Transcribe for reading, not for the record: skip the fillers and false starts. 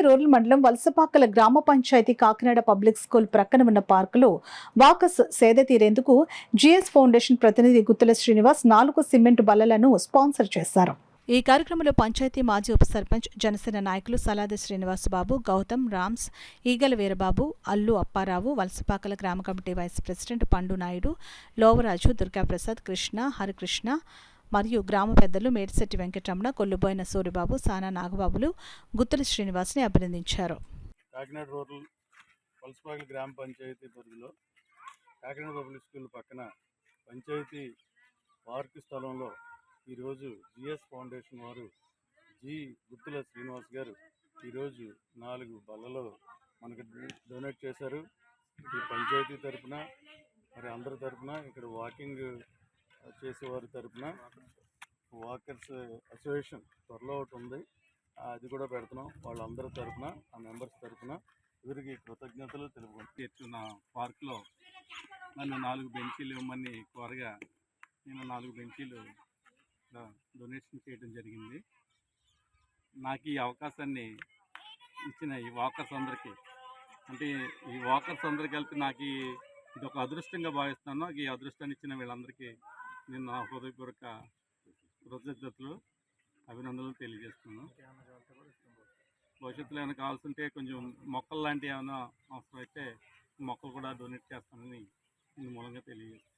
Rural మండలం వలసపాకల గ్రామ panchayat Kakinada public school ప్రక్కన ఉన్న పార్కులో వాకర్స్ సేద తీరేందుకు జిఎస్ ఫౌండేషన్ ప్రతినిధి గుత్తుల శ్రీనివాస్ 4 సిమెంట్ బల్లలను స్పాన్సర్ చేశారు. ఈ కార్యక్రమంలో పంచాయతీ మాజీ ఉప సర్పంచ్ జనసేన నాయకులు సలాది శ్రీనివాస్ బాబు, గౌతమ్, రామ్స్, ఈగల వీరబాబు, అల్లు అప్పారావు, వలసపాకల గ్రామ కమిటీ వైస్ ప్రెసిడెంట్ పండు నాయుడు, లోవరాజు, దుర్గాప్రసాద్, కృష్ణ, హరికృష్ణ మరియు గ్రామ పెద్దలు మేడిశెట్టి వెంకటరమణ, కొల్లుబోయిన సూరిబాబు, సానా నాగబాబులు గుత్తుల శ్రీనివాస్ని అభినందించారు. కాకినాడ రూరల్ వలసపాకల గ్రామ పంచాయతీ పరిధిలో కాకినాడ పబ్లిక్ స్కూల్ పక్కన పంచాయతీ పార్కు స్థలంలో ఈరోజు జిఎస్ ఫౌండేషన్ వారు గుత్తుల శ్రీనివాస్ గారు ఈరోజు 4 బల్లలో మనకు డొనేట్ చేశారు. ఈ పంచాయతీ తరఫున మరి అందరి తరఫున ఇక్కడ వాకింగ్ చేసేవారి తరఫున వాకర్స్ అసోసియేషన్ త్వరలో ఒకటి ఉంది, అది కూడా పెడుతున్నాం. వాళ్ళందరి తరఫున ఆ మెంబర్స్ తరఫున వీరికి కృతజ్ఞతలు తెలుపుకుంటున్నా. పార్కులో నన్ను 4 బెంచీలు ఇవ్వమని కోరగా నేను 4 బెంచీలు డొనేషన్ చేయడం జరిగింది. నాకు ఈ అవకాశాన్ని ఇచ్చిన ఈ వాకర్స్ అందరికీ, అంటే ఈ వాకర్స్ అందరికీ కలిపి నాకు ఇది ఒక అదృష్టంగా భావిస్తున్నాను. ఈ అదృష్టాన్ని ఇచ్చిన వీళ్ళందరికీ నేను నా హృదయపూర్వక కృతజ్ఞతలు, అభినందనలు తెలియజేస్తున్నాను. భవిష్యత్తులో ఏమైనా కావాల్సింటే కొంచెం మొక్కలు లాంటివి ఏమైనా అవసరం అయితే మొక్కలు కూడా డొనేట్ చేస్తానని నేను మూలంగా తెలియజేస్తున్నాను.